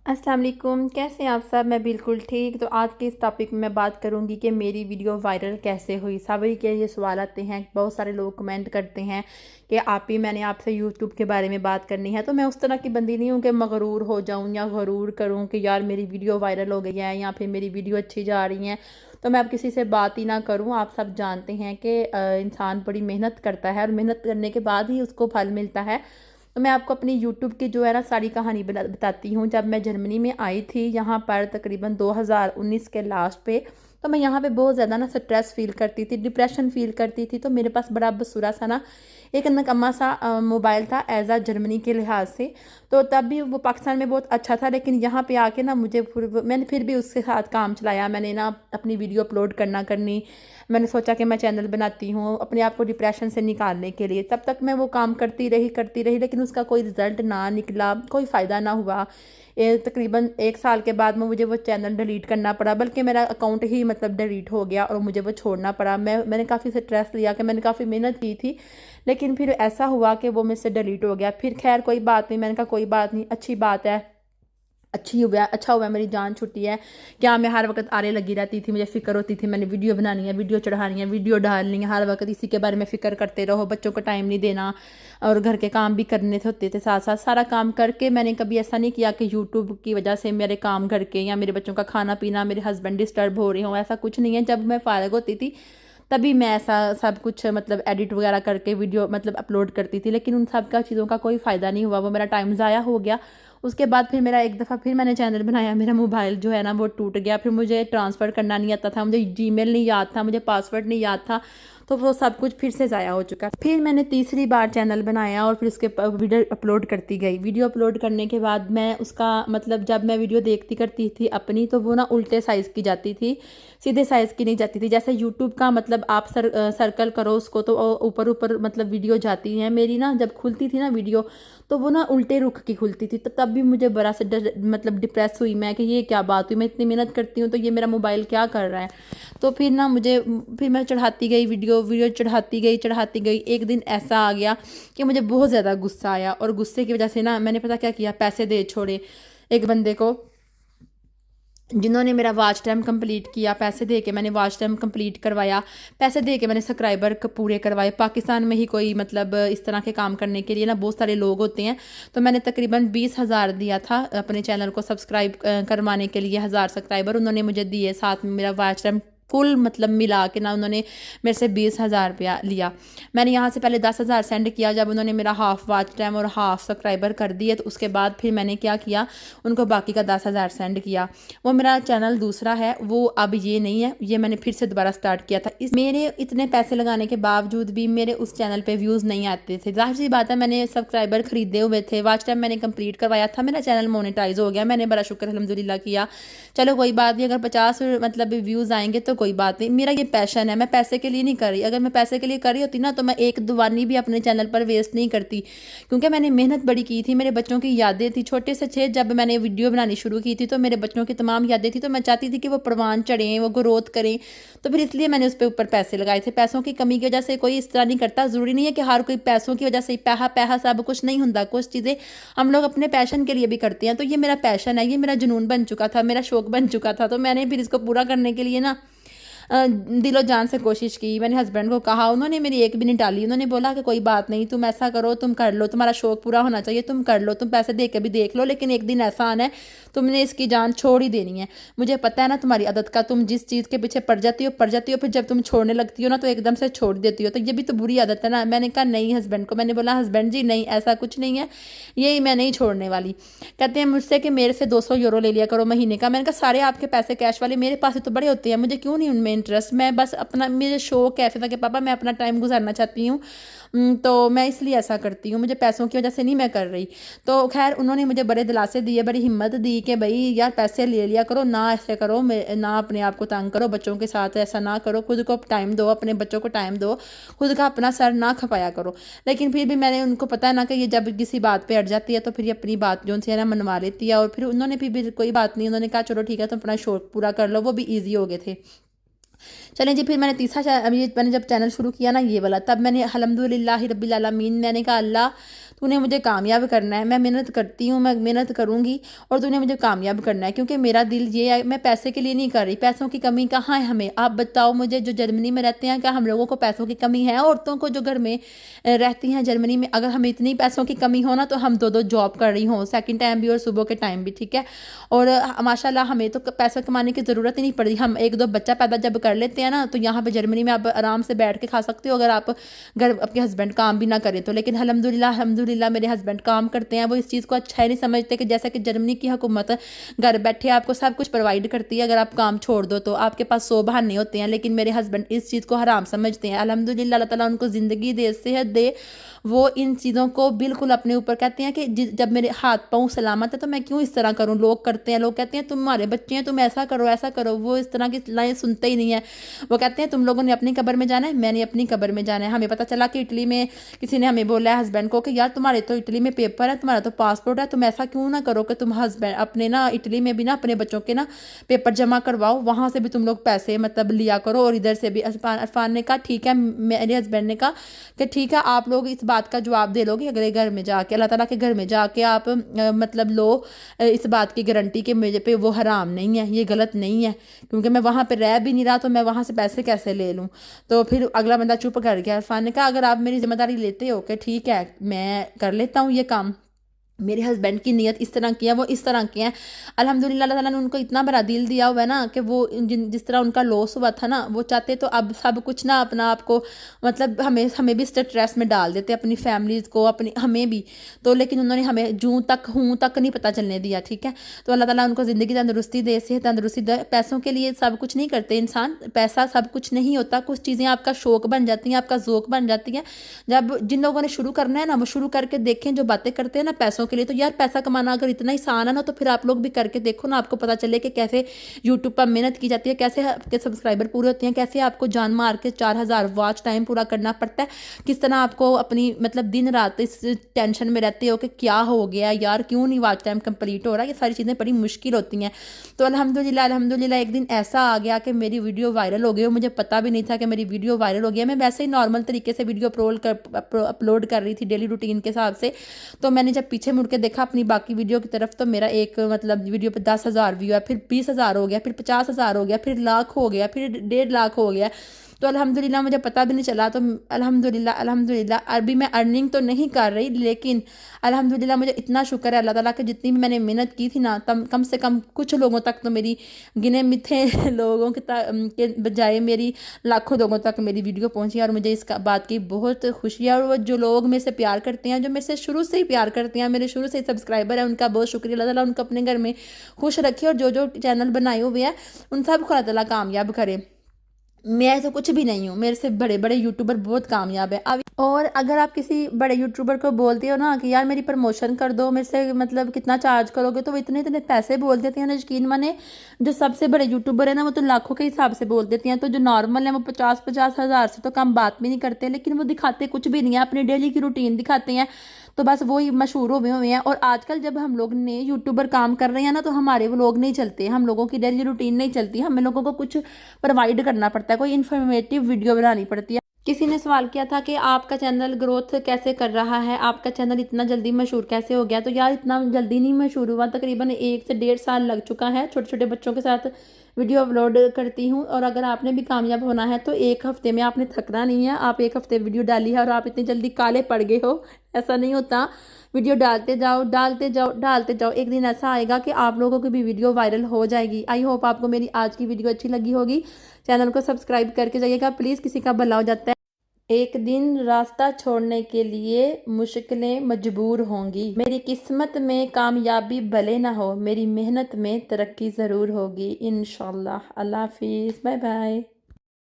अस्सलाम वालेकुम, कैसे हैं आप सब। मैं बिल्कुल ठीक। तो आज के इस टॉपिक में मैं बात करूंगी कि मेरी वीडियो वायरल कैसे हुई। सभी के ये सवाल आते हैं, बहुत सारे लोग कमेंट करते हैं कि आप ही मैंने आपसे यूट्यूब के बारे में बात करनी है। तो मैं उस तरह की बंदी नहीं हूँ कि मगरूर हो जाऊँ या गरूर करूँ कि यार मेरी वीडियो वायरल हो गई है या फिर मेरी वीडियो अच्छी जा रही है तो मैं अब किसी से बात ही ना करूँ। आप सब जानते हैं कि इंसान बड़ी मेहनत करता है और मेहनत करने के बाद ही उसको फल मिलता है। तो मैं आपको अपनी यूट्यूब की जो है ना सारी कहानी बताती हूँ। जब मैं जर्मनी में आई थी यहाँ पर तकरीबन 2019 के लास्ट पे, तो मैं यहाँ पे बहुत ज़्यादा ना स्ट्रेस फील करती थी, डिप्रेशन फील करती थी। तो मेरे पास बड़ा बसूरा सा ना एक नकम्मा सा मोबाइल था एज आ जर्मनी के लिहाज से। तो तब भी वो पाकिस्तान में बहुत अच्छा था, लेकिन यहाँ पे आके ना मैंने फिर भी उसके साथ काम चलाया। मैंने ना अपनी वीडियो अपलोड करनी, मैंने सोचा कि मैं चैनल बनाती हूँ अपने आप को डिप्रेशन से निकालने के लिए। तब तक मैं वो काम करती रही, लेकिन उसका कोई रिजल्ट ना निकला, कोई फ़ायदा ना हुआ। तकरीबन 1 साल के बाद में मुझे वो चैनल डिलीट करना पड़ा, बल्कि मेरा अकाउंट ही मतलब डिलीट हो गया और मुझे वो छोड़ना पड़ा। मैंने काफ़ी स्ट्रेस लिया कि मैंने काफ़ी मेहनत की थी, लेकिन फिर ऐसा हुआ कि वो मुझसे डिलीट हो गया। फिर खैर कोई बात नहीं, मैंने कहा कोई बात नहीं, अच्छी बात है, अच्छा हुआ मेरी जान छुट्टी है। क्या मैं हर वक्त आरे लगी रहती थी, मुझे फ़िक्र होती थी मैंने वीडियो बनानी है, वीडियो चढ़ानी है, वीडियो डालनी है, हर वक्त इसी के बारे में फ़िक्र करते रहो, बच्चों को टाइम नहीं देना और घर के काम भी करने होते थे साथ साथ। सारा काम करके मैंने कभी ऐसा नहीं किया कि यूट्यूब की वजह से मेरे काम घर के या मेरे बच्चों का खाना पीना, मेरे हस्बैंड डिस्टर्ब हो रहे हों, ऐसा कुछ नहीं है। जब मैं फ़ारिग होती थी तभी मैं ऐसा सब कुछ मतलब एडिट वगैरह करके वीडियो मतलब अपलोड करती थी, लेकिन उन सब का चीज़ों का कोई फ़ायदा नहीं हुआ, वो मेरा टाइम ज़ाया हो गया। उसके बाद फिर मेरा एक दफ़ा फिर मैंने चैनल बनाया, मेरा मोबाइल जो है ना वो टूट गया। फिर मुझे ट्रांसफ़र करना नहीं आता था, मुझे जीमेल नहीं याद था, मुझे पासवर्ड नहीं याद था, तो वो सब कुछ फिर से ज़ाया हो चुका। फिर मैंने तीसरी बार चैनल बनाया और फिर उसके वीडियो अपलोड करती गई। वीडियो अपलोड करने के बाद मैं उसका मतलब जब मैं वीडियो देखती करती थी अपनी, तो वो ना उल्टे साइज़ की जाती थी, सीधे साइज़ की नहीं जाती थी। जैसे यूट्यूब का मतलब आप सर्कल करो उसको तो ऊपर ऊपर मतलब वीडियो जाती है। मेरी ना जब खुलती थी ना वीडियो, तो वो ना उल्टे रुख की खुलती थी। तो तब भी मुझे बड़ा सा मतलब डिप्रेस हुई मैं कि ये क्या बात हुई, मैं इतनी मेहनत करती हूँ तो ये मेरा मोबाइल क्या कर रहा है। तो फिर ना फिर मैं चढ़ाती गई वीडियो चढ़ाती गई। एक दिन ऐसा आ गया कि मुझे बहुत ज़्यादा गुस्सा आया और गुस्से की वजह से ना मैंने पता क्या किया, पैसे दे छोड़े एक बंदे को जिन्होंने मेरा वॉच टाइम कंप्लीट किया। पैसे दे के मैंने वॉच टाइम कंप्लीट करवाया, पैसे दे के मैंने सब्सक्राइबर पूरे करवाए। पाकिस्तान में ही कोई मतलब इस तरह के काम करने के लिए ना बहुत सारे लोग होते हैं। तो मैंने तकरीबन 20,000 दिया था अपने चैनल को सब्सक्राइब करवाने के लिए, 1000 सब्सक्राइबर उन्होंने मुझे दिए। साथ में मेरा वॉच टाइम फुल मतलब मिला के ना उन्होंने मेरे से 20,000 रुपया लिया। मैंने यहाँ से पहले 10,000 सेंड किया, जब उन्होंने मेरा हाफ़ वॉच टाइम और हाफ़ सब्सक्राइबर कर दिए तो उसके बाद फिर मैंने क्या किया, उनको बाकी का 10,000 सेंड किया। वो मेरा चैनल दूसरा है, वो अब ये नहीं है, ये मैंने फिर से दोबारा स्टार्ट किया था। मेरे इतने पैसे लगाने के बावजूद भी मेरे उस चैनल पे व्यूज़ नहीं आते थे। ज़ाहिर सी बात है, मैंने सब्सक्राइबर खरीदे हुए थे, वॉच टाइम मैंने कंप्लीट करवाया था, मेरा चैनल मोनेटाइज हो गया, मैंने बड़ा शुक्र अल्हम्दुलिल्लाह किया। चलो कोई बात नहीं, अगर 50 मतलब व्यूज़ आएंगे तो कोई बात नहीं, मेरा ये पैशन है, मैं पैसे के लिए नहीं कर रही। अगर मैं पैसे के लिए कर रही होती ना तो मैं एक दुवानी भी अपने चैनल पर वेस्ट नहीं करती, क्योंकि मैंने मेहनत बड़ी की थी। मेरे बच्चों की यादें थी छोटे से छः, जब मैंने वीडियो बनानी शुरू की थी तो मेरे बच्चों की तमाम यादें थी, तो मैं चाहती थी कि वो परवान चढ़ें, वो ग्रोथ करें। तो फिर इसलिए मैंने उस पर ऊपर पैसे लगाए थे। पैसों की कमी की वजह से कोई इस तरह नहीं करता, ज़रूरी नहीं है कि हर कोई पैसों की वजह से पैसा पैसा सब कुछ नहीं होता। कुछ चीज़ें हम लोग अपने पैशन के लिए भी करते हैं। तो ये मेरा पैशन है, ये मेरा जुनून बन चुका था, मेरा शौक बन चुका था। तो मैंने फिर इसको पूरा करने के लिए ना दिलो जान से कोशिश की। मैंने हस्बैंड को कहा, उन्होंने मेरी एक भी नहीं टाली। उन्होंने बोला कि कोई बात नहीं, तुम ऐसा करो, तुम कर लो, तुम्हारा शौक पूरा होना चाहिए, तुम कर लो, तुम पैसे दे के भी देख लो, लेकिन एक दिन ऐसा आना है तुमने इसकी जान छोड़ ही देनी है। मुझे पता है ना तुम्हारी आदत का, तुम जिस चीज़ के पीछे पड़ जाती हो, फिर जब तुम छोड़ने लगती हो ना तो एकदम से छोड़ देती हो, तो ये भी तो बुरी आदत है ना। मैंने कहा नहीं हस्बैंड को, मैंने बोला हस्बैंड जी नहीं, ऐसा कुछ नहीं है, यही मैं नहीं छोड़ने वाली। कहते हैं मुझसे कि मेरे से 200 यूरो ले लिया करो महीने का। मैंने कहा सारे आपके पैसे कैश वाले, मेरे पास तो बड़े होते हैं, मुझे क्यों नहीं उनमें इंटरेस्ट। मैं बस अपना, मेरे शौक ऐसे था कि पापा मैं अपना टाइम गुजारना चाहती हूँ, तो मैं इसलिए ऐसा करती हूँ, मुझे पैसों की वजह से नहीं मैं कर रही। तो खैर उन्होंने मुझे बड़े दिलासे दिए, बड़ी हिम्मत दी कि भाई यार पैसे ले लिया करो, ना ऐसे करो, ना अपने आप को तंग करो, बच्चों के साथ ऐसा ना करो, खुद को टाइम दो, अपने बच्चों को टाइम दो, खुद का अपना सर ना खपाया करो। लेकिन फिर भी मैंने उनको पता है ना कि ये जब किसी बात पर अड़ जाती है तो फिर ये अपनी बात जो उनसे है ना मनवा लेती है। और फिर उन्होंने भी कोई बात नहीं, उन्होंने कहा चलो ठीक है तुम अपना शौक पूरा कर लो, वो भी ईजी हो गए थे। चलें जी, फिर मैंने अभी मैंने जब चैनल शुरू किया ना ये वाला, तब मैंने अल्हम्दुलिल्लाह रब्बिल आलमीन, मैंने कहा अल्लाह तूने मुझे कामयाब करना है, मैं मेहनत करती हूँ, मैं मेहनत करूँगी और तूने मुझे कामयाब करना है, क्योंकि मेरा दिल ये है, मैं पैसे के लिए नहीं कर रही। पैसों की कमी कहाँ है हमें, आप बताओ मुझे। जो जर्मनी में रहते हैं, क्या हम लोगों को पैसों की कमी है? औरतों को जो घर में रहती हैं जर्मनी में, अगर हमें इतनी पैसों की कमी हो ना, तो हम दो दो जॉब कर रही हूँ, सेकंड टाइम भी और सुबह के टाइम भी, ठीक है। और माशाल्लाह हमें तो पैसा कमाने की ज़रूरत ही नहीं पड़ती। हम एक दो बच्चा पैदा जब कर लेते हैं ना, तो यहाँ पे जर्मनी में आप आराम से बैठ के खा सकते हो, अगर आप घर आपके हस्बैंड काम भी ना करें तो। लेकिन अल्हम्दुलिल्लाह मेरे हस्बैंड काम करते हैं, वो इस चीज़ को अच्छा ही नहीं समझते कि जैसा कि जर्मनी की हुकूमत घर बैठे आपको सब कुछ प्रोवाइड करती है, अगर आप काम छोड़ दो तो आपके पास 100 बहाने होते हैं। लेकिन मेरे हस्बैंड इस चीज़ को हराम समझते हैं। अल्हम्दुलिल्लाह अल्लाह ताला उनको ज़िंदगी दे, सेहत दे, वो इन चीज़ों को बिल्कुल अपने ऊपर कहते हैं कि जब मेरे हाथ पाँव सलामत है तो मैं क्यों इस तरह करूँ। लोग करते हैं, लोग कहते हैं तुम्हारे बच्चे हैं, तुम ऐसा करो ऐसा करो, वो इस तरह की लाइन सुनते ही नहीं है। वो कहते हैं तुम लोगों ने अपनी कब्र में जाना है, मैंने अपनी कब्र में जाना है। हमें पता चला कि इटली में किसी ने हमें बोला है हस्बैंड को कि यार तुम्हारे तो इटली में पेपर है, तुम्हारा तो पासपोर्ट है, तुम ऐसा क्यों ना करो कि तुम हस्बैंड अपने ना इटली में भी ना अपने बच्चों के ना पेपर जमा करवाओ, वहाँ से भी तुम लोग पैसे मतलब लिया करो और इधर से भी। अरफान ने कहा ठीक है, मेरे हस्बैंड ने कहा कि ठीक है, आप लोग इस बात का जवाब दे लोगे अगले घर में जाके, अल्लाह ताला के घर में जाके आप मतलब लो इस बात की गारंटी कि मुझे पे वो हराम नहीं है, ये गलत नहीं है, क्योंकि मैं वहाँ पे रह भी नहीं रहा तो मैं वहाँ से पैसे कैसे ले लूँ। तो फिर अगला बंदा चुप कर गया। इरफान ने कहा अगर आप मेरी जिम्मेदारी लेते हो कि ठीक है मैं कर लेता हूँ ये काम, मेरे हस्बैंड की नीयत इस तरह की है, वो इस तरह की है। अल्हम्दुलिल्लाह अल्लाह ताला ने उनको इतना बड़ा दिल दिया हुआ है ना कि वो जिस तरह उनका लॉस हुआ था ना, वो चाहते तो अब सब कुछ ना अपना आपको मतलब हमें भी स्ट्रेस में डाल देते, अपनी फैमिलीज़ को, अपनी हमें भी। तो लेकिन उन्होंने हमें जूं तक हूँ तक नहीं पता चलने दिया, ठीक है। तो अल्लाह ताला उनको ज़िंदगी तंदुरुस्ती दे, सेहत तंदुरुस्ती दे। पैसों के लिए सब कुछ नहीं करते इंसान, पैसा सब कुछ नहीं होता। कुछ चीज़ें आपका शौक बन जाती हैं, आपका ज़ौक बन जाती है। जब जिन लोगों ने शुरू करना है ना, वो शुरू करके देखें, जो बातें करते हैं ना पैसों के लिए, तो यार पैसा कमाना अगर इतना ही आसान है ना, तो फिर आप लोग भी करके देखो ना, आपको पता चले कि कैसे यूट्यूब पर मेहनत की जाती है, कैसे आपके सब्सक्राइबर पूरे होते हैं, कैसे आपको जान मार के 4000 वॉच टाइम पूरा करना पड़ता है, किस तरह आपको अपनी मतलब दिन रात इस टेंशन में रहते हो कि क्या हो गया यार, क्यों नहीं वॉच टाइम कंप्लीट हो रहा। ये सारी चीज़ें बड़ी मुश्किल होती हैं। तो अल्हम्दुलिल्लाह एक दिन ऐसा आ गया कि मेरी वीडियो वायरल हो गई और मुझे पता भी नहीं था कि मेरी वीडियो वायरल हो गया। मैं वैसे ही नॉर्मल तरीके से वीडियो अपलोड कर रही थी डेली रूटीन के हिसाब से। तो मैंने जब पीछे मुड़ के देखा अपनी बाकी वीडियो की तरफ, तो मेरा एक मतलब वीडियो पे 10,000 व्यू है, फिर 20,000 हो गया, फिर 50,000 हो गया, फिर लाख हो गया, फिर 1.5 लाख हो गया। तो अल्हम्दुलिल्लाह मुझे पता भी नहीं चला। तो अल्हम्दुलिल्लाह अभी मैं अर्निंग तो नहीं कर रही, लेकिन अल्हम्दुलिल्लाह मुझे इतना शुक्र है अल्लाह ताला कि जितनी भी मैंने मेहनत की थी ना, तब कम से कम कुछ लोगों तक तो मेरी गिने मिथे लोगों के बजाय मेरी लाखों लोगों तक मेरी वीडियो पहुंची। और मुझे इस बात की बहुत खुशी है। और वो जो लोग मेरे से प्यार करते हैं, जो मेरे से शुरू से ही प्यार करते हैं, मेरे शुरू से ही सब्सक्राइबर हैं, उनका बहुत शुक्रिया। अल्लाह ताला उनको अपने घर में खुश रखे और जो जो चैनल बनाए हुए हैं उन सबको अल्लाह ताला कामयाब करे। मैं तो कुछ भी नहीं हूँ, मेरे से बड़े बड़े यूट्यूबर बहुत कामयाब है अब। और अगर आप किसी बड़े यूट्यूबर को बोलते हो ना कि यार मेरी प्रमोशन कर दो, मेरे से मतलब कितना चार्ज करोगे, तो वो इतने इतने पैसे बोल देते हैं ना, यकीन माने। जो सबसे बड़े यूट्यूबर है ना, वो तो लाखों के हिसाब से बोल देते हैं। तो जो नॉर्मल है वो 50-50 हज़ार से तो कम बात भी नहीं करते, लेकिन वो दिखाते कुछ भी नहीं है, अपनी डेली की रूटीन दिखाते हैं। तो बस वही मशहूर हुए हैं। और आजकल जब हम लोग ने यूट्यूबर काम कर रहे हैं ना, तो हमारे वो लोग नहीं चलते, हम लोगों की डेली रूटीन नहीं चलती, हमें लोगों को कुछ प्रोवाइड करना पड़ता है, कोई इन्फॉर्मेटिव वीडियो बनानी पड़ती है। किसी ने सवाल किया था कि आपका चैनल ग्रोथ कैसे कर रहा है, आपका चैनल इतना जल्दी मशहूर कैसे हो गया। तो यार इतना जल्दी नहीं मशहूर हुआ, तकरीबन 1 से 1.5 साल लग चुका है। छोटे छोटे बच्चों के साथ वीडियो अपलोड करती हूँ। और अगर आपने भी कामयाब होना है तो 1 हफ्ते में आपने थकना नहीं है। आप 1 हफ्ते वीडियो डाली है और आप इतनी जल्दी काले पड़ गए हो, ऐसा नहीं होता। वीडियो डालते जाओ डालते जाओ डालते जाओ, एक दिन ऐसा आएगा कि आप लोगों की भी वीडियो वायरल हो जाएगी। आई होप आपको मेरी आज की वीडियो अच्छी लगी होगी। चैनल को सब्सक्राइब करके जाइएगा प्लीज़, किसी का भला हो जाता है। एक दिन रास्ता छोड़ने के लिए मुश्किलें मजबूर होंगी। मेरी किस्मत में कामयाबी भले ना हो, मेरी मेहनत में तरक्की ज़रूर होगी इंशाल्लाह। अल्लाह हाफिज़, बाय बाय।